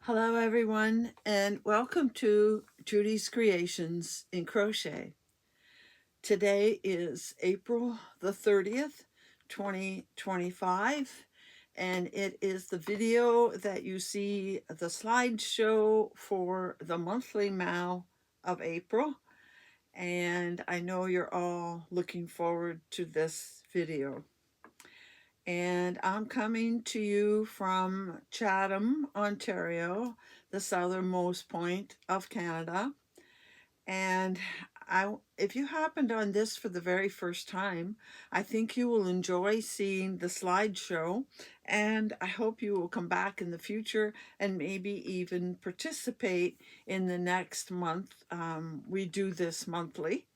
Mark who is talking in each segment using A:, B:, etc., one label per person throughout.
A: Hello everyone, and welcome to Judy's Creations in Crochet. Today is April the 30th, 2025, and it is the video that you see the slideshow for the monthly MAU of April, and I know you're all looking forward to this video. And I'm coming to you from Chatham, Ontario, the southernmost point of Canada. And if you happened on this for the very first time, I think you will enjoy seeing the slideshow, and I hope you will come back in the future and maybe even participate in the next month. We do this monthly.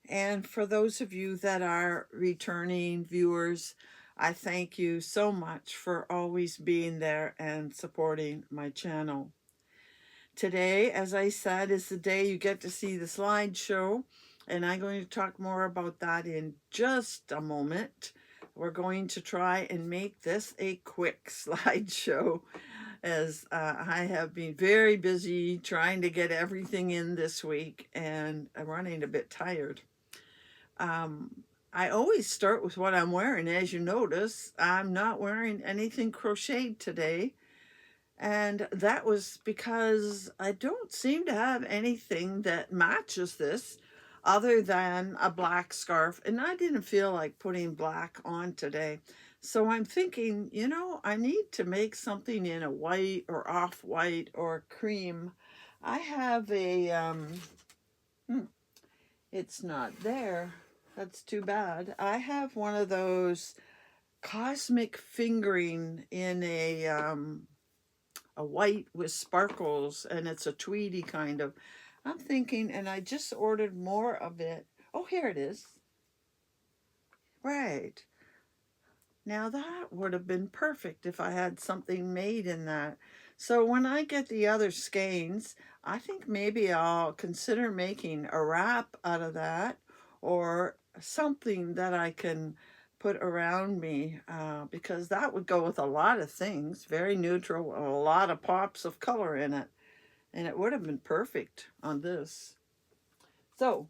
A: And for those of you that are returning viewers, I thank you so much for always being there and supporting my channel. Today, as I said, is the day you get to see the slideshow, and I'm going to talk more about that in just a moment. We're going to try and make this a quick slideshow, as I have been very busy trying to get everything in this week, and I'm running a bit tired. I always start with what I'm wearing. As you notice, I'm not wearing anything crocheted today. And that was because I don't seem to have anything that matches this other than a black scarf. And I didn't feel like putting black on today. So I'm thinking, I need to make something in a white or off-white or cream. I have it's not there. That's too bad. I have one of those cosmic fingering in a white with sparkles, and it's a tweedy kind of. I'm thinking, and I just ordered more of it. Oh, here it is. Right. Now that would have been perfect if I had something made in that. So when I get the other skeins, I think maybe I'll consider making a wrap out of that, or something that I can put around me, because that would go with a lot of things. Very neutral, a lot of pops of color in it, and it would have been perfect on this. So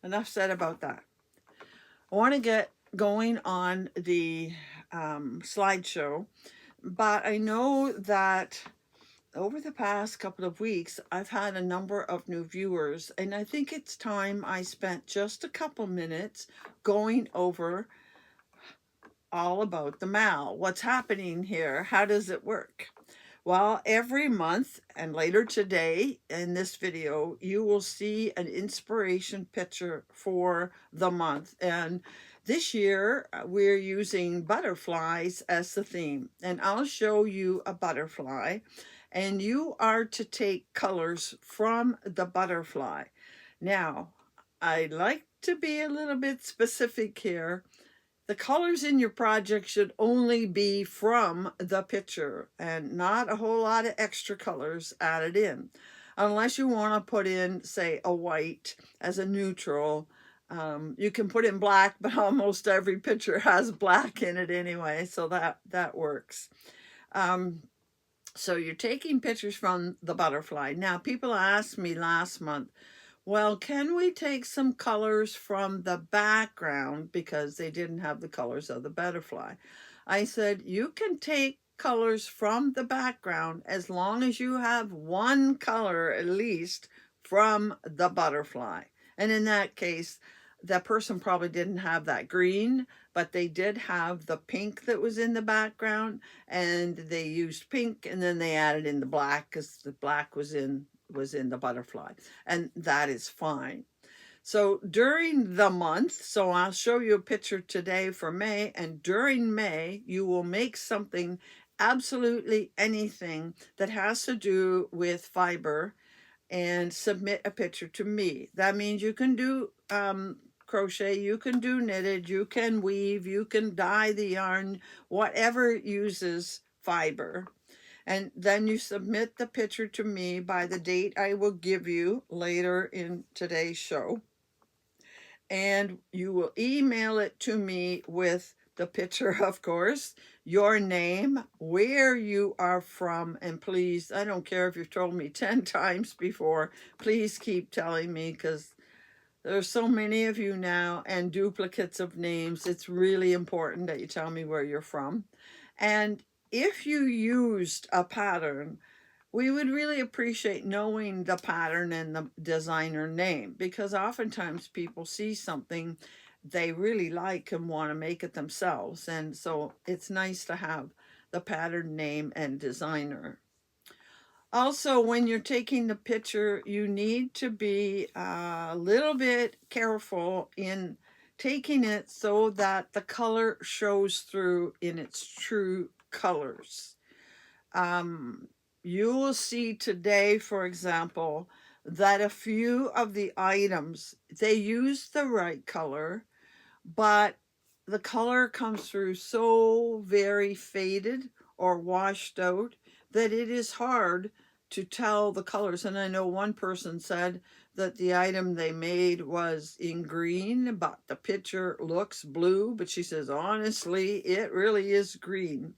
A: enough said about that. I want to get going on the slideshow, but I know that over the past couple of weeks, I've had a number of new viewers, and I think it's time I spent just a couple minutes going over all about the MAL. What's happening here? How does it work? Well, every month and later today in this video, you will see an inspiration picture for the month. And this year, we're using butterflies as the theme. And I'll show you a butterfly, and you are to take colors from the butterfly. Now, I like to be a little bit specific here. The colors in your project should only be from the picture and not a whole lot of extra colors added in. Unless you want to put in, say, a white as a neutral. You can put in black, but almost every picture has black in it anyway, so that works. So you're taking pictures from the butterfly. Now, people asked me last month, well, can we take some colors from the background, because they didn't have the colors of the butterfly? I said, you can take colors from the background as long as you have one color at least from the butterfly. And in that case, that person probably didn't have that green, but they did have the pink that was in the background, and they used pink, and then they added in the black because the black was in the butterfly, and that is fine. So during the month, so I'll show you a picture today for May, and during May, you will make something, absolutely anything that has to do with fiber, and submit a picture to me. That means you can do crochet, you can do knitted, you can weave, you can dye the yarn, whatever uses fiber. And then you submit the picture to me by the date I will give you later in today's show. And you will email it to me with the picture, of course, your name, where you are from, and please, I don't care if you've told me 10 times before, please keep telling me, because there's so many of you now and duplicates of names. It's really important that you tell me where you're from. And if you used a pattern, we would really appreciate knowing the pattern and the designer name, because oftentimes people see something they really like and want to make it themselves. And so it's nice to have the pattern name and designer. Also, when you're taking the picture, you need to be a little bit careful in taking it so that the color shows through in its true colors. You will see today, for example, that a few of the items, they use the right color, but the color comes through so very faded or washed out that it is hard to tell the colors. And I know one person said that the item they made was in green, but the picture looks blue. But she says, honestly, it really is green.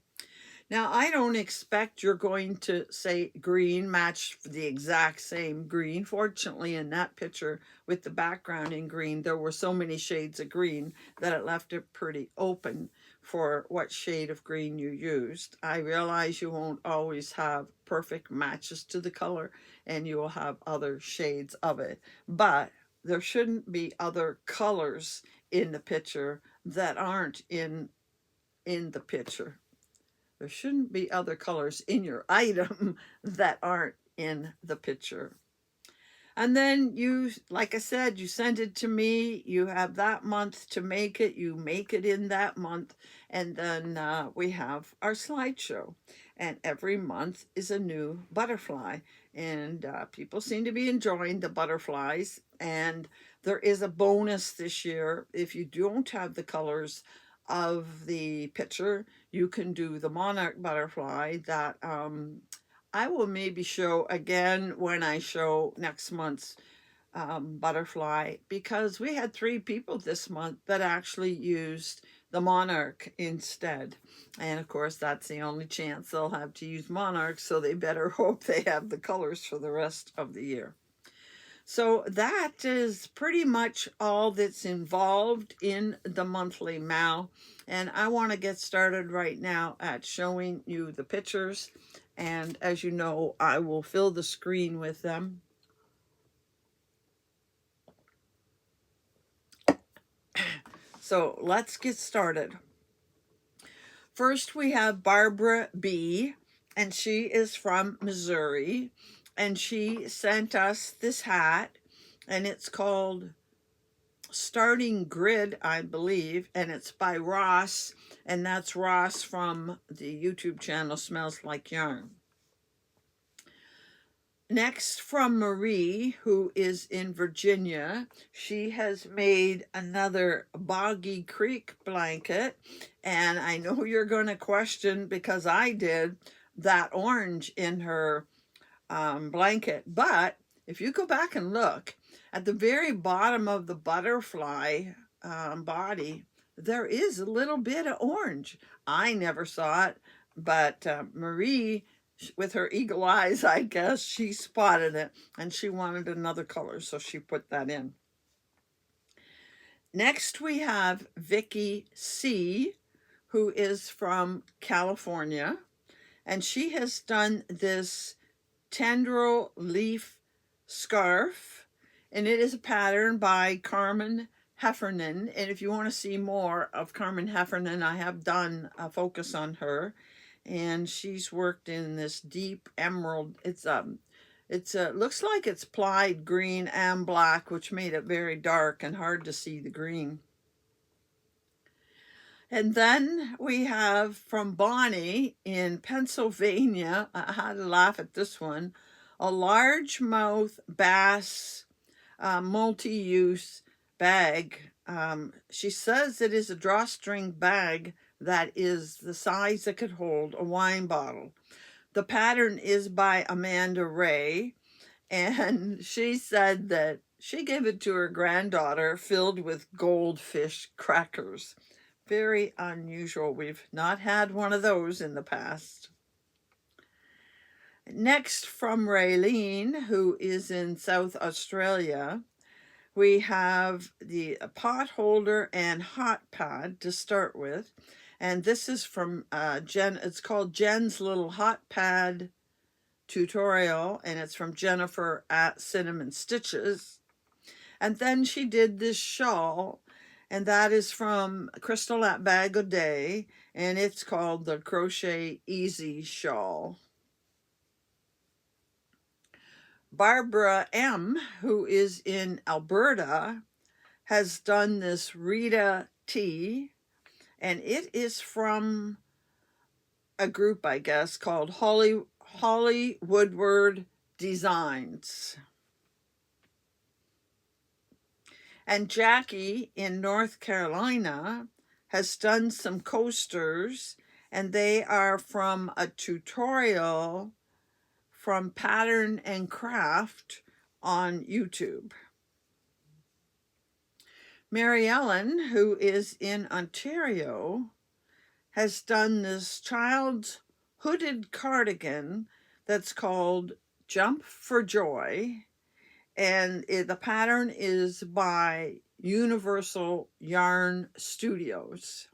A: Now, I don't expect you're going to say green, match the exact same green. Fortunately, in that picture with the background in green, there were so many shades of green that it left it pretty open for what shade of green you used. I realize you won't always have perfect matches to the color, and you will have other shades of it. But there shouldn't be other colors in the picture that aren't in the picture. There shouldn't be other colors in your item that aren't in the picture. And then you, like I said, you send it to me. You have that month to make it. You make it in that month. And then we have our slideshow. And every month is a new butterfly. And people seem to be enjoying the butterflies. And there is a bonus this year. If you don't have the colors of the picture, you can do the monarch butterfly that I will maybe show again when I show next month's butterfly, because we had 3 people this month that actually used the monarch instead. And of course, that's the only chance they'll have to use monarch, so they better hope they have the colors for the rest of the year. So that is pretty much all that's involved in the monthly Mal. And I want to get started right now at showing you the pictures. And as you know, I will fill the screen with them. So let's get started. First, we have Barbara B., and she is from Missouri. And she sent us this hat, and it's called Starting Grid, I believe, and it's by Ross, and that's Ross from the YouTube channel Smells Like Yarn. Next, from Marie, who is in Virginia, she has made another Boggy Creek blanket, and I know you're going to question, because I did, that orange in her blanket. But if you go back and look at the very bottom of the butterfly body, there is a little bit of orange. I never saw it, but Marie, with her eagle eyes, I guess, she spotted it, and she wanted another color, so she put that in. Next, we have Vicky C., who is from California, and she has done this tendril leaf scarf, and it is a pattern by Carmen Heffernan. And if you want to see more of Carmen Heffernan, I have done a focus on her, and she's worked in this deep emerald. It's looks like it's plied green and black, which made it very dark and hard to see the green. And then we have from Bonnie in Pennsylvania, I had to laugh at this one, a largemouth bass multi-use bag. She says it is a drawstring bag that is the size that could hold a wine bottle. The pattern is by Amanda Ray, and she said that she gave it to her granddaughter filled with goldfish crackers. Very unusual. We've not had one of those in the past. Next, from Raylene, who is in South Australia, we have the pot holder and hot pad to start with. And this is from Jen. It's called Jen's Little Hot Pad Tutorial, and it's from Jennifer at Cinnamon Stitches. And then she did this shawl, and that is from Crystal at Bag O' Day, and it's called the Crochet Easy Shawl. Barbara M., who is in Alberta, has done this Rita T, and it is from a group, I guess, called Holly Woodward Designs. And Jackie in North Carolina has done some coasters, and they are from a tutorial from Pattern and Craft on YouTube. Mary Ellen, who is in Ontario, has done this child's hooded cardigan that's called Jump for Joy, and the pattern is by Universal Yarn Studios.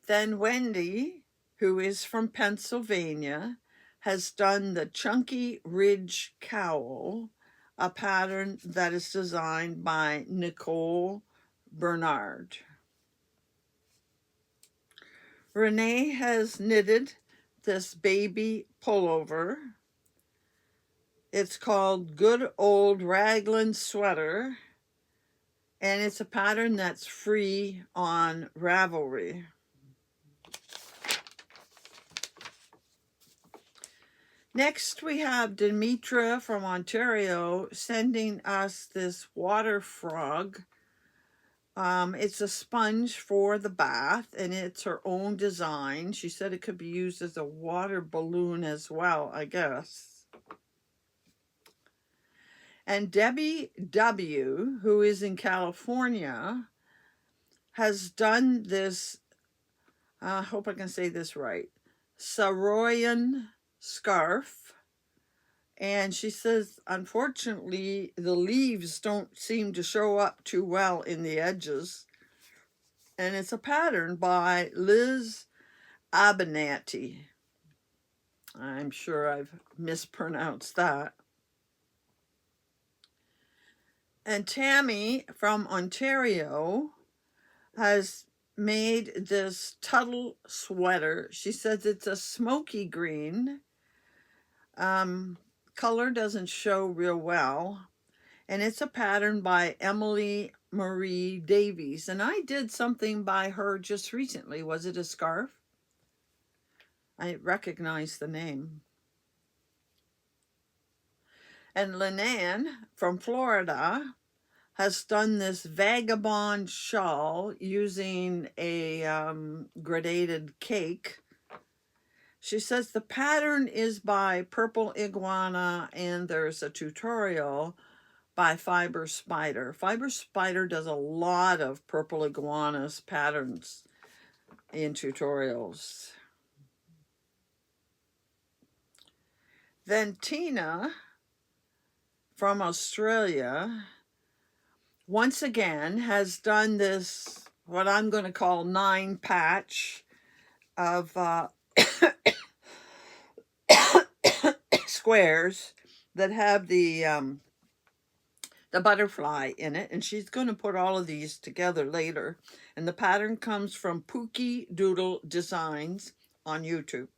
A: Then Wendy, who is from Pennsylvania, has done the Chunky Ridge Cowl, a pattern that is designed by Nicole Bernard. Renee has knitted this baby pullover. It's called Good Old Raglan Sweater, and it's a pattern that's free on Ravelry. Next, we have Demetra from Ontario sending us this water frog. It's a sponge for the bath, and it's her own design. She said it could be used as a water balloon as well, I guess. And Debbie W., who is in California, has done this, I hope I can say this right, Saroyan scarf. And she says, unfortunately, the leaves don't seem to show up too well in the edges. And it's a pattern by Liz Abernathy. I'm sure I've mispronounced that. And Tammy from Ontario has made this Tuttle sweater. She says it's a smoky green. Color doesn't show real well, and it's a pattern by Emily Marie Davies, and I did something by her just recently. Was it a scarf? I recognize the name. And Linan from Florida has done this vagabond shawl using a gradated cake. She says the pattern is by Purple Iguana, and there's a tutorial by Fiber Spider. Fiber Spider does a lot of Purple Iguana's patterns in tutorials. Then Tina from Australia once again has done this, what I'm going to call 9 patch of squares that have the butterfly in it, and she's going to put all of these together later. And the pattern comes from Pookie Doodle Designs on YouTube.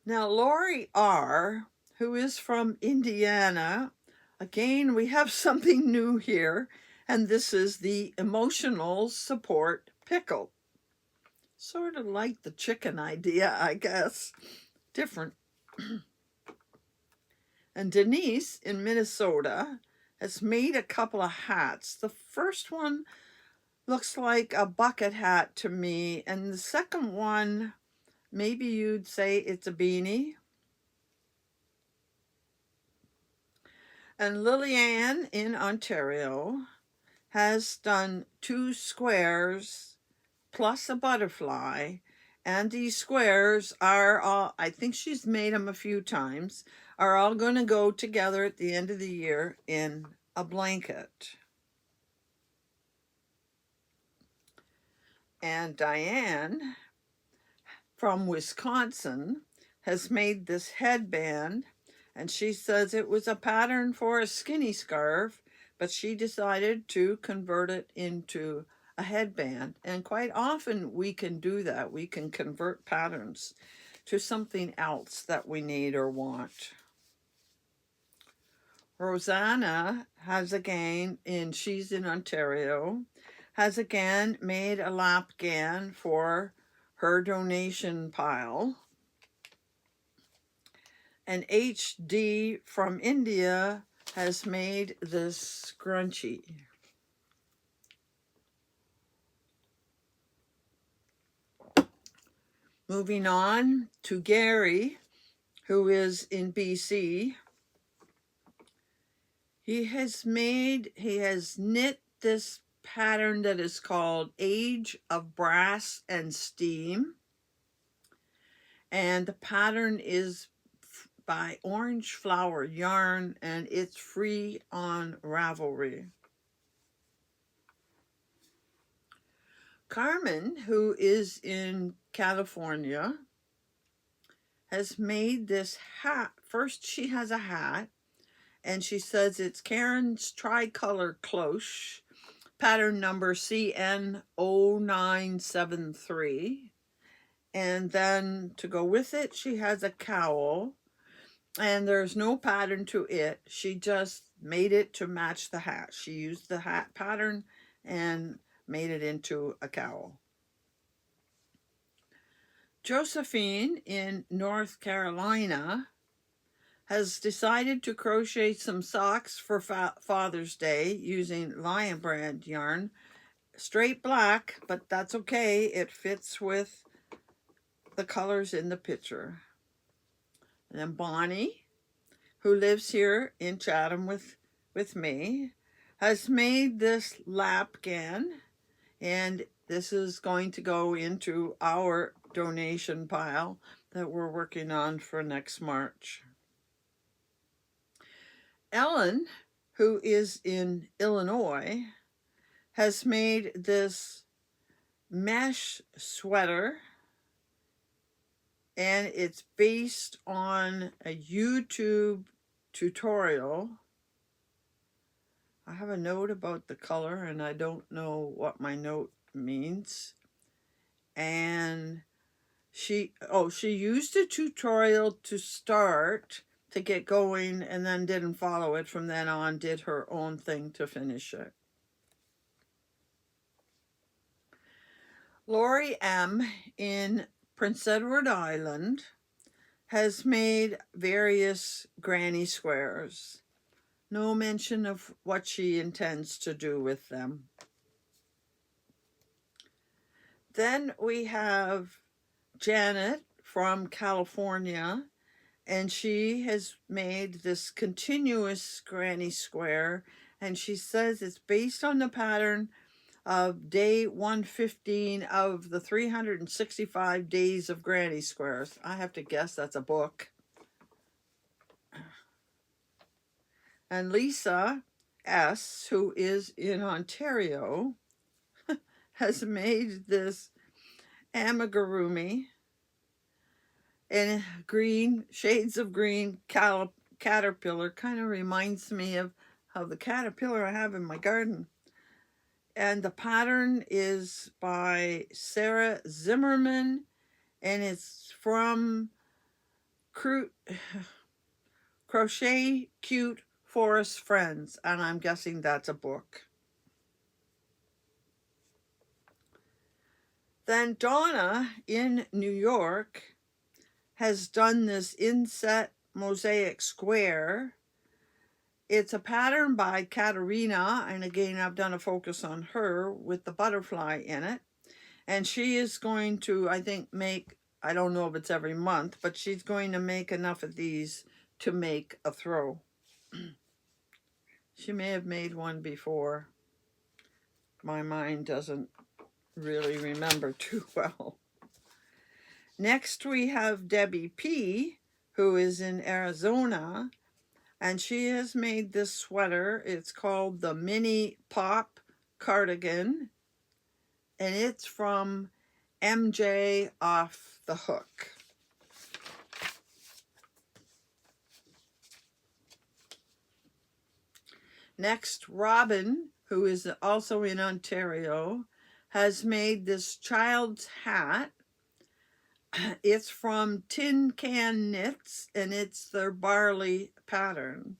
A: Now, Lori R., who is from Indiana, again, we have something new here, and this is the Emotional Support Pickle. Sort of like the chicken idea, I guess. Different. And Denise in Minnesota has made a couple of hats. The first one looks like a bucket hat to me, and the second one, maybe you'd say it's a beanie. And Lillian in Ontario has done 2 squares plus a butterfly. And these squares are all, I think she's made them a few times, are all going to go together at the end of the year in a blanket. And Diane from Wisconsin has made this headband, and she says it was a pattern for a skinny scarf, but she decided to convert it into a headband. And quite often we can do that. We can convert patterns to something else that we need or want. Rosanna has again, and she's in Ontario, has again made a lapgan for her donation pile. And HD from India has made this scrunchie. Moving on to Gary, who is in BC. He has knit this pattern that is called Age of Brass and Steam. And the pattern is by Orange Flower Yarn, and it's free on Ravelry. Carmen, who is in California, has made this hat. First, she has a hat, and she says it's Karen's Tricolor Cloche, pattern number CN0973. And then to go with it, she has a cowl, and there's no pattern to it. She just made it to match the hat. She used the hat pattern and made it into a cowl. Josephine in North Carolina has decided to crochet some socks for Father's Day using Lion Brand yarn. Straight black, but that's okay. It fits with the colors in the picture. And then Bonnie, who lives here in Chatham with me, has made this lapgan, and this is going to go into our donation pile that we're working on for next March. Ellen, who is in Illinois, has made this mesh sweater, and it's based on a YouTube tutorial. I have a note about the color, and I don't know what my note means. And she used a tutorial to start, to get going, and then didn't follow it from then on, did her own thing to finish it. Lori M. in Prince Edward Island has made various granny squares. No mention of what she intends to do with them. Then we have Janet from California, and she has made this continuous granny square, and she says it's based on the pattern of day 115 of the 365 days of granny squares. I have to guess that's a book. And Lisa S., who is in Ontario, has made this amigurumi in green, shades of green caterpillar. Kind of reminds me of the caterpillar I have in my garden. And the pattern is by Sarah Zimmerman, and it's from Crochet Cute Forest Friends, and I'm guessing that's a book. Then Donna in New York has done this inset mosaic square. It's a pattern by Katerina, and again, I've done a focus on her with the butterfly in it. And she is going to, I think, make, I don't know if it's every month, but she's going to make enough of these to make a throw. She may have made one before. My mind doesn't really remember too well. Next we have Debbie P., who is in Arizona, and she has made this sweater. It's called the Mini Pop Cardigan, and it's from MJ Off the Hook. Next, Robin, who is also in Ontario, has made this child's hat. It's from Tin Can Knits, and it's their barley pattern.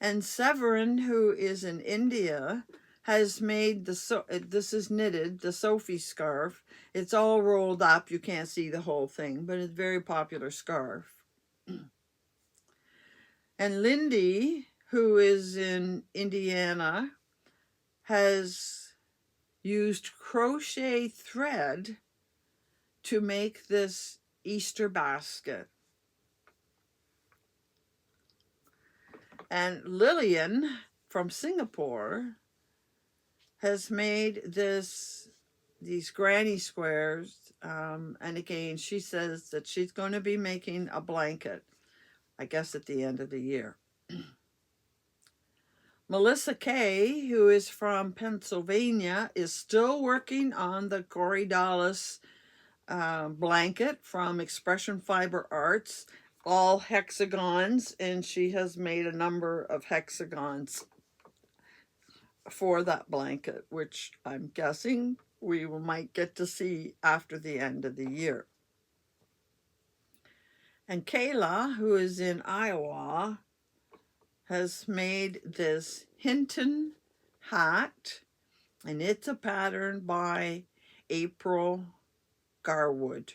A: And Severin, who is in India, has made this is knitted, the Sophie scarf. It's all rolled up. You can't see the whole thing, but it's a very popular scarf. And Lindy, who is in Indiana, has used crochet thread to make this Easter basket. And Lillian from Singapore has made these granny squares, and again she says that she's going to be making a blanket, I guess at the end of the year. Melissa Kay, who is from Pennsylvania, is still working on the Cory Dallas blanket from Expression Fiber Arts, all hexagons, and she has made a number of hexagons for that blanket, which I'm guessing we might get to see after the end of the year. And Kayla, who is in Iowa, has made this Hinton hat, and it's a pattern by April Garwood.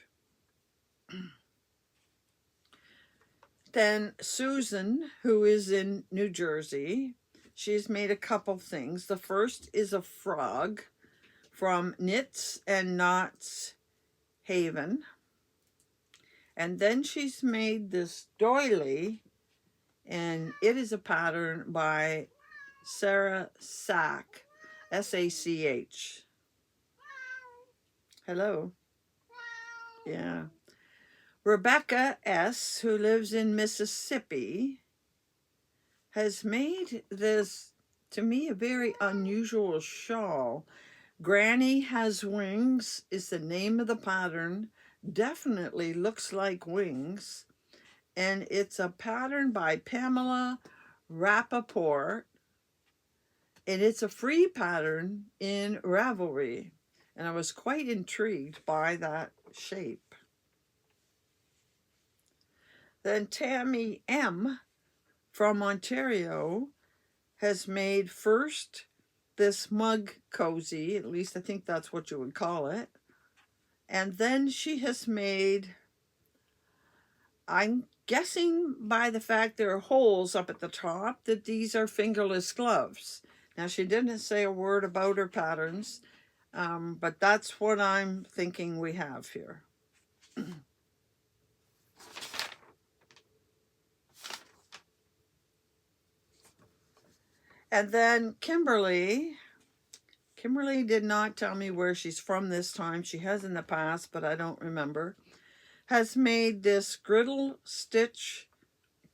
A: Then Susan, who is in New Jersey, she's made a couple things. The first is a frog from Knits and Knots Haven. And then she's made this doily, and it is a pattern by Sarah Sack, S-A-C-H. Hello. Yeah. Rebecca S., who lives in Mississippi, has made this, to me, a very unusual shawl. Granny Has Wings is the name of the pattern. Definitely looks like wings. And it's a pattern by Pamela Rappaport. And it's a free pattern in Ravelry. And I was quite intrigued by that shape. Then Tammy M. from Ontario has made first this mug cozy, at least I think that's what you would call it. And then she has made, I'm guessing by the fact there are holes up at the top, that these are fingerless gloves. Now she didn't say a word about her patterns, but that's what I'm thinking we have here. And then Kimberly did not tell me where she's from this time. She has in the past, but I don't remember. Has made this griddle stitch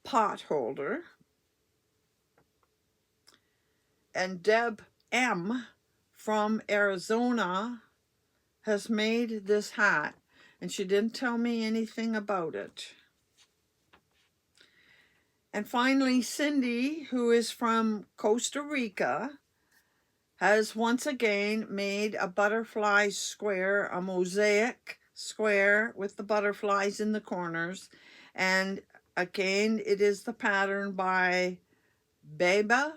A: pot holder. And Deb M. from Arizona has made this hat, and she didn't tell me anything about it. And finally, Cindy, who is from Costa Rica, has once again made a butterfly square, a mosaic square with the butterflies in the corners. And again, it is the pattern by Biba,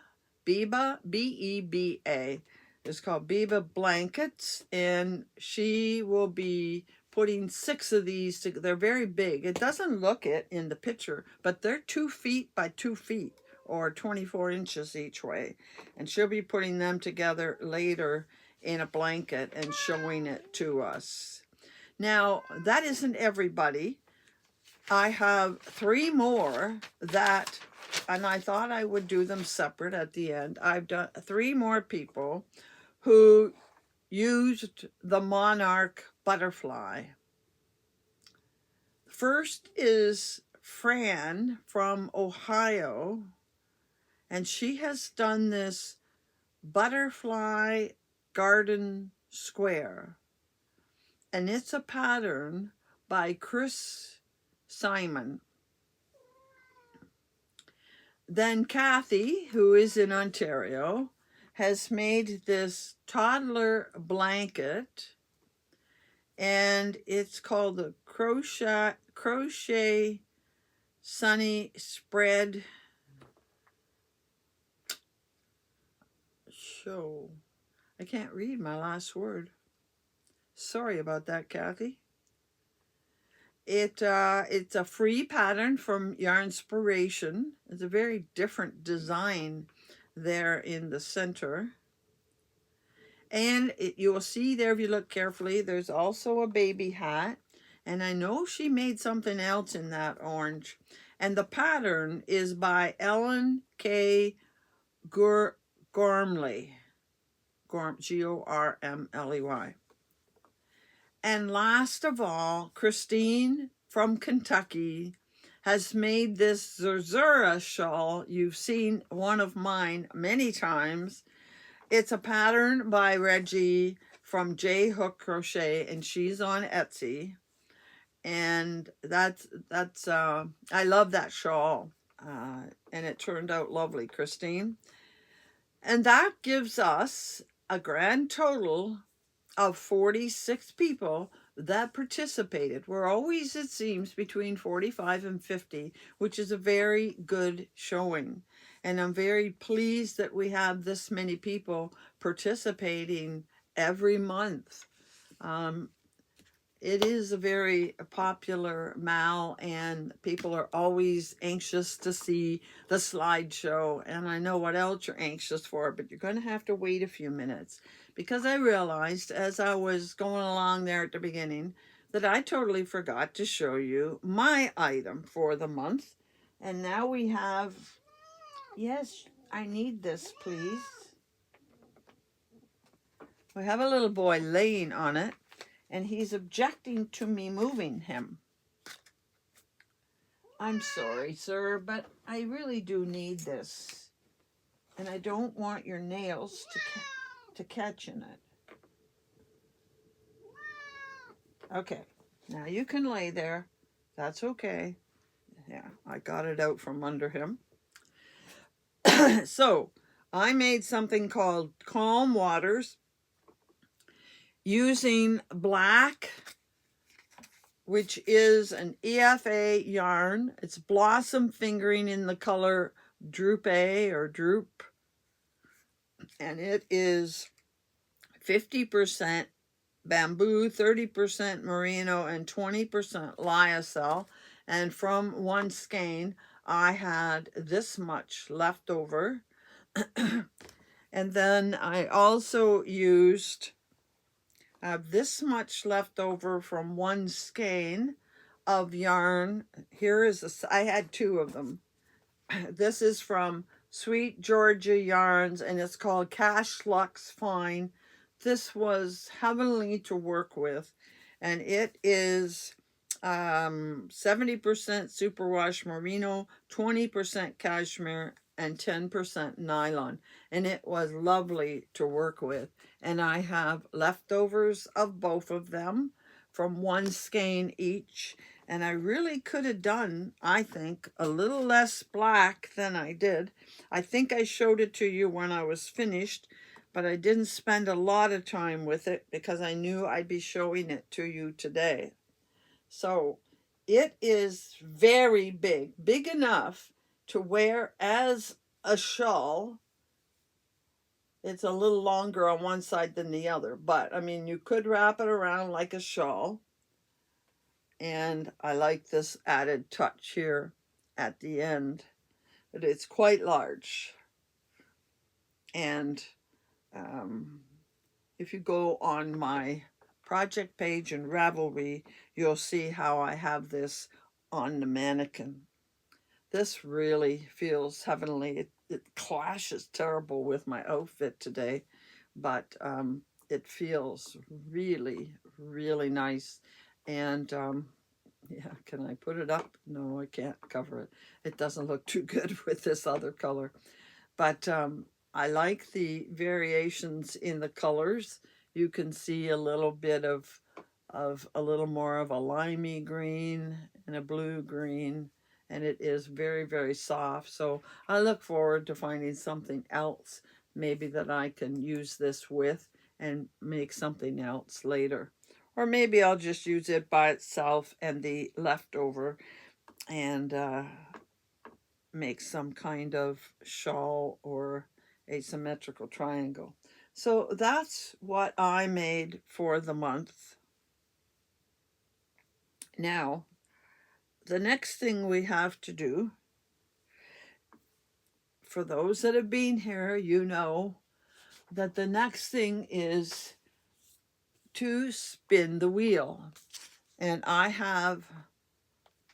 A: B-E-B-A. It's called Biba Blankets, and she will be putting 6 of these together. They're very big. It doesn't look it in the picture, but they're 2 feet by 2 feet, or 24 inches each way. And she'll be putting them together later in a blanket and showing it to us. Now, that isn't everybody. I have 3 more that, and I thought I would do them separate at the end. I've done 3 more people who used the monarch butterfly. First is Fran from Ohio, and she has done this butterfly garden square, and it's a pattern by Chris Simon. Then Kathy, who is in Ontario, has made this toddler blanket, and it's called the crochet sunny spread show. I can't read my last word. Sorry about that, Kathy. It's a free pattern from Yarnspiration. It's a very different design there in the center. And you will see there, if you look carefully, there's also a baby hat. And I know she made something else in that orange. And the pattern is by Ellen K. Gormley. Gormley. And last of all, Christine from Kentucky has made this Zerzura shawl. You've seen one of mine many times. It's a pattern by Reggie from J Hook Crochet, and she's on Etsy. And that's I love that shawl, and it turned out lovely, Christine. And that gives us a grand total of 46 people that participated. We're always, it seems, between 45 and 50, which is a very good showing. And I'm very pleased that we have this many people participating every month. It is a very popular mal, and people are always anxious to see the slideshow. And I know what else you're anxious for, but you're going to have to wait a few minutes, because I realized as I was going along there at the beginning that I totally forgot to show you my item for the month. And now we have, yes, I need this, please. We have a little boy laying on it, and he's objecting to me moving him. I'm sorry, sir, but I really do need this. And I don't want your nails to catch in it. Okay, now you can lay there. That's okay. Yeah, I got it out from under him. So, I made something called Calm Waters using black, which is an EFA yarn. It's blossom fingering in the color Droop A or Droop. And it is 50% bamboo, 30% merino, and 20% lyocell. And from one skein, I had this much left over. And then I also used this much left over from one skein of yarn. Here is I had 2 of them. This is from Sweet Georgia Yarns, and it's called Cash Lux Fine. This was heavenly to work with, and it is 70% superwash merino, 20% cashmere, and 10% nylon, and it was lovely to work with. And I have leftovers of both of them from one skein each, and I really could have done, I think, a little less black than I did. I think I showed it to you when I was finished, but I didn't spend a lot of time with it because I knew I'd be showing it to you today. So it is very big enough to wear as a shawl. It's a little longer on one side than the other, but I mean, you could wrap it around like a shawl. And I like this added touch here at the end, but it's quite large. And if you go on my project page in Ravelry, you'll see how I have this on the mannequin. This really feels heavenly. It clashes terrible with my outfit today, but it feels really, really nice. And yeah, can I put it up? No, I can't cover it. It doesn't look too good with this other color. But I like the variations in the colors. You can see a little bit of a little more of a limey green and a blue green, and it is very, very soft. So I look forward to finding something else maybe that I can use this with and make something else later. Or maybe I'll just use it by itself and the leftover and make some kind of shawl or asymmetrical triangle. So that's what I made for the month. Now, the next thing we have to do, for those that have been here, you know that the next thing is to spin the wheel. And I have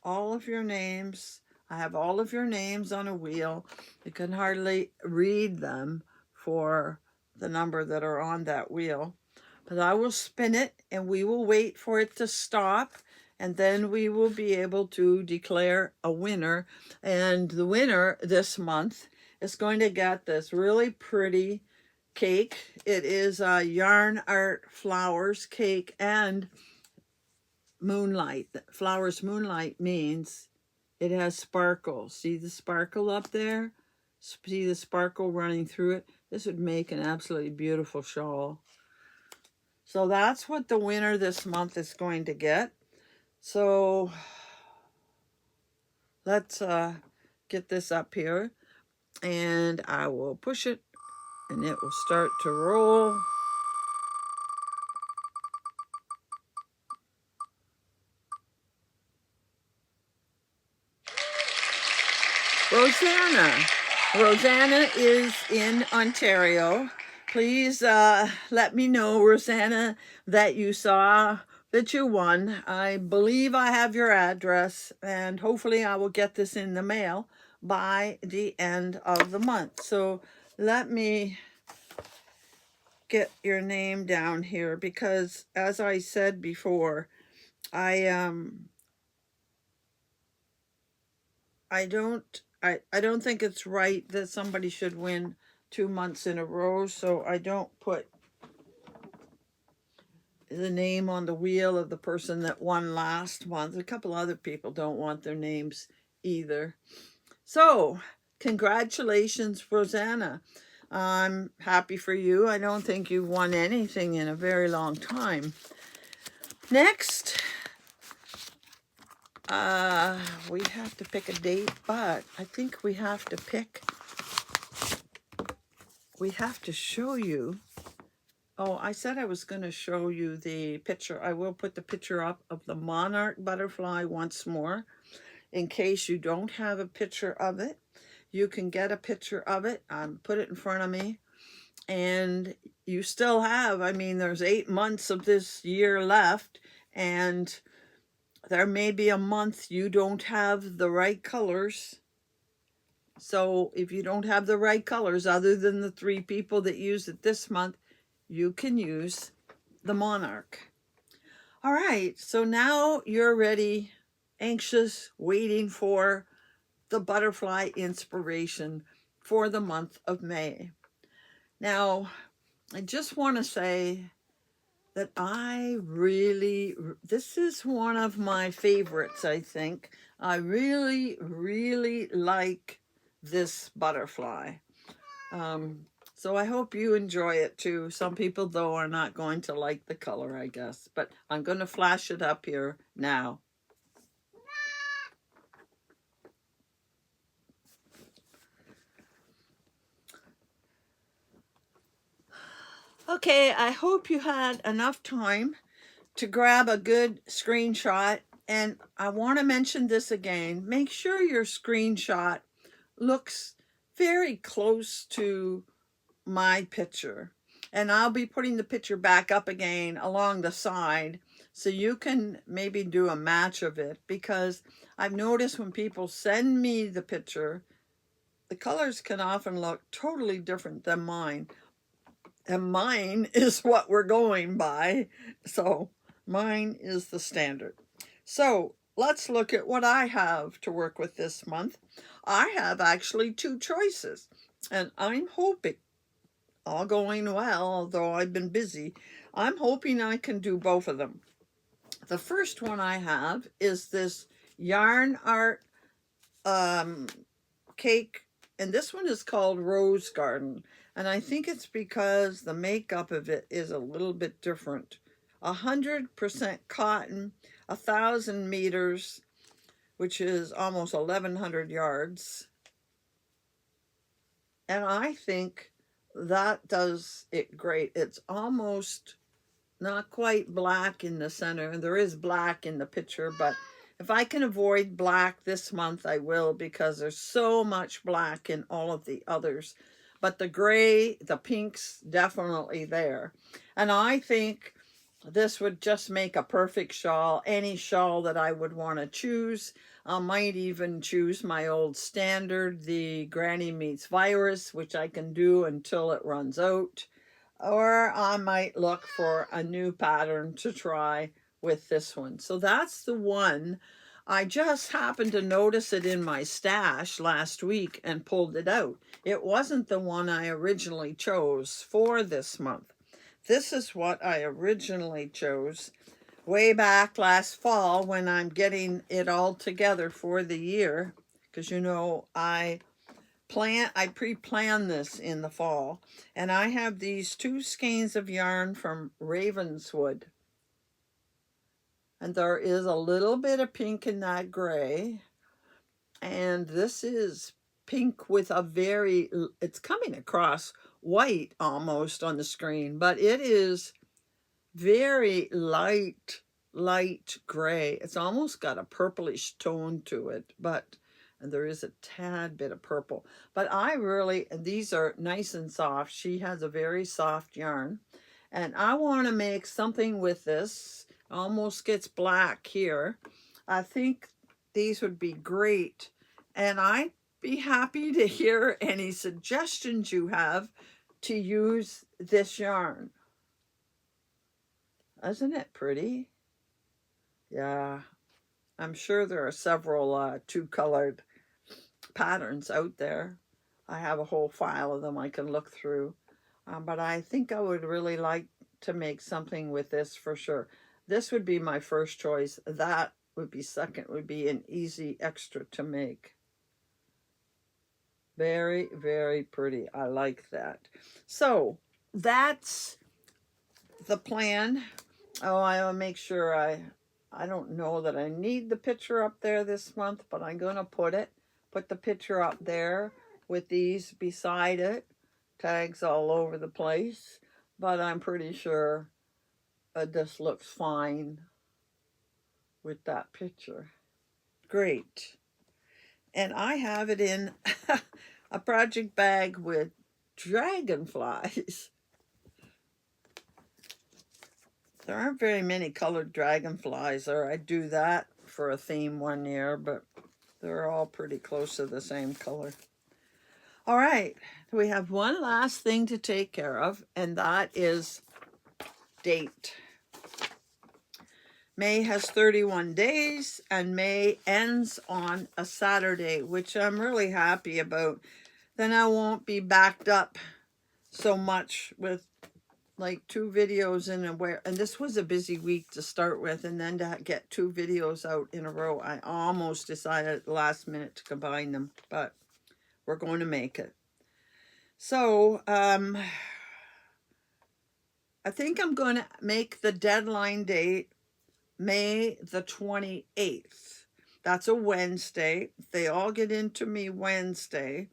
A: all of your names. I have all of your names on a wheel. You can hardly read them for the number that are on that wheel. But I will spin it and we will wait for it to stop. And then we will be able to declare a winner. And the winner this month is going to get this really pretty cake. It is a yarn art flowers cake and moonlight. Flowers moonlight means it has sparkle. See the sparkle up there? See the sparkle running through it? This would make an absolutely beautiful shawl. So that's what the winner this month is going to get. So let's get this up here and I will push it and it will start to roll. Rosanna is in Ontario. Please let me know, Rosanna, that you saw that you won. I believe I have your address, and hopefully I will get this in the mail by the end of the month. So let me get your name down here because, as I said before, I don't think it's right that somebody should win 2 months in a row, so I don't put the name on the wheel of the person that won last month. A couple other people don't want their names either. So, congratulations, Rosanna. I'm happy for you. I don't think you've won anything in a very long time. Next, we have to pick a date, but I think we have to show you. Oh, I said I was going to show you the picture. I will put the picture up of the monarch butterfly once more. In case you don't have a picture of it, you can get a picture of it. Put it in front of me. And you still have, I mean, there's 8 months of this year left, and there may be a month you don't have the right colors. So if you don't have the right colors, other than the 3 people that used it this month, you can use the monarch. All right, so now you're ready, anxious, waiting for the butterfly inspiration for the month of May. Now, I just want to say that this is one of my favorites, I think. I really, really like this butterfly. So I hope you enjoy it too. Some people, though, are not going to like the color, I guess. But I'm going to flash it up here now. Okay, I hope you had enough time to grab a good screenshot. And I want to mention this again. Make sure your screenshot looks very close to my picture. And I'll be putting the picture back up again along the side so you can maybe do a match of it, because I've noticed when people send me the picture, the colors can often look totally different than mine. And mine is what we're going by. So mine is the standard. So let's look at what I have to work with this month. I have actually two choices, and I'm hoping, all going well, although I've been busy, I'm hoping I can do both of them. The first one I have is this yarn art cake, and this one is called Rose Garden, and I think it's because the makeup of it is a little bit different. 100% cotton, 1,000 meters, which is almost 1,100 yards, and I think that does it great. It's almost not quite black in the center, and there is black in the picture, but if I can avoid black this month, I will, because there's so much black in all of the others. But the gray, the pink's definitely there. And I think this would just make a perfect shawl, any shawl that I would want to choose. I might even choose my old standard, the Granny Meets Virus, which I can do until it runs out. Or I might look for a new pattern to try with this one. So that's the one. I just happened to notice it in my stash last week and pulled it out. It wasn't the one I originally chose for this month. This is what I originally chose way back last fall when I'm getting it all together for the year. Because you know, I pre-plan this in the fall, and I have these two skeins of yarn from Ravenswood, and there is a little bit of pink in that gray, and this is pink with a it's coming across white almost on the screen, but it is very light gray. It's almost got a purplish tone to it, and there is a tad bit of purple. But and these are nice and soft. She has a very soft yarn. And I want to make something with this. Almost gets black here. I think these would be great. And I'd be happy to hear any suggestions you have to use this yarn. Isn't it pretty? Yeah. I'm sure there are several two-colored patterns out there. I have a whole file of them I can look through. But I think I would really like to make something with this for sure. This would be my first choice. That would be second, would be an easy extra to make. Very, very pretty. I like that. So that's the plan. Oh, I'll make sure I don't know that I need the picture up there this month, but I'm going to put the picture up there with these beside it. Tags all over the place, but I'm pretty sure this looks fine with that picture. Great. And I have it in a project bag with dragonflies. There aren't very many colored dragonflies, or I'd do that for a theme one year, but they're all pretty close to the same color. All right, we have one last thing to take care of, and that is date. May has 31 days, and May ends on a Saturday, which I'm really happy about. Then I won't be backed up so much with like 2 videos and this was a busy week to start with, and then to get 2 videos out in a row, I almost decided at the last minute to combine them, but we're going to make it. So I think I'm going to make the deadline date May the 28th. That's a Wednesday. If they all get into me Wednesday,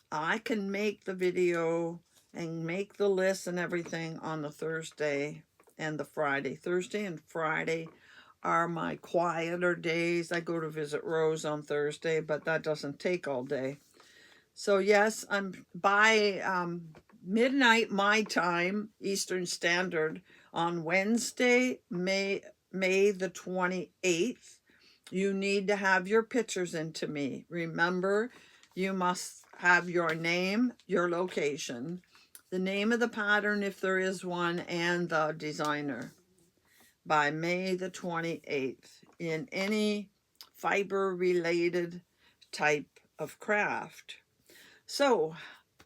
A: I can make the video and make the list and everything on the Thursday and the Friday. Thursday and Friday are my quieter days. I go to visit Rose on Thursday, but that doesn't take all day. So yes, I'm by midnight my time, Eastern Standard, on Wednesday, May May the 28th, you need to have your pictures into me. Remember, you must have your name, your location, the name of the pattern if there is one, and the designer by May the 28th in any fiber related type of craft. So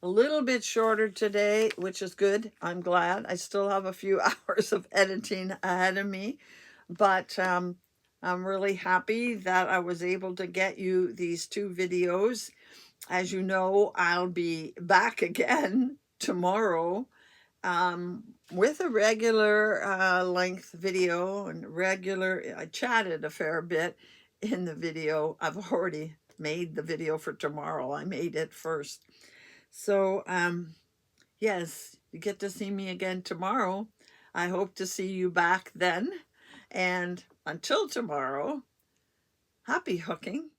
A: a little bit shorter today, which is good. I'm glad. I still have a few hours of editing ahead of me, but I'm really happy that I was able to get you these 2 videos. As you know, I'll be back again tomorrow with a regular length video and I chatted a fair bit in the video. I've already made the video for tomorrow. I made it first. So, yes, you get to see me again tomorrow. I hope to see you back then. And until tomorrow, happy hooking.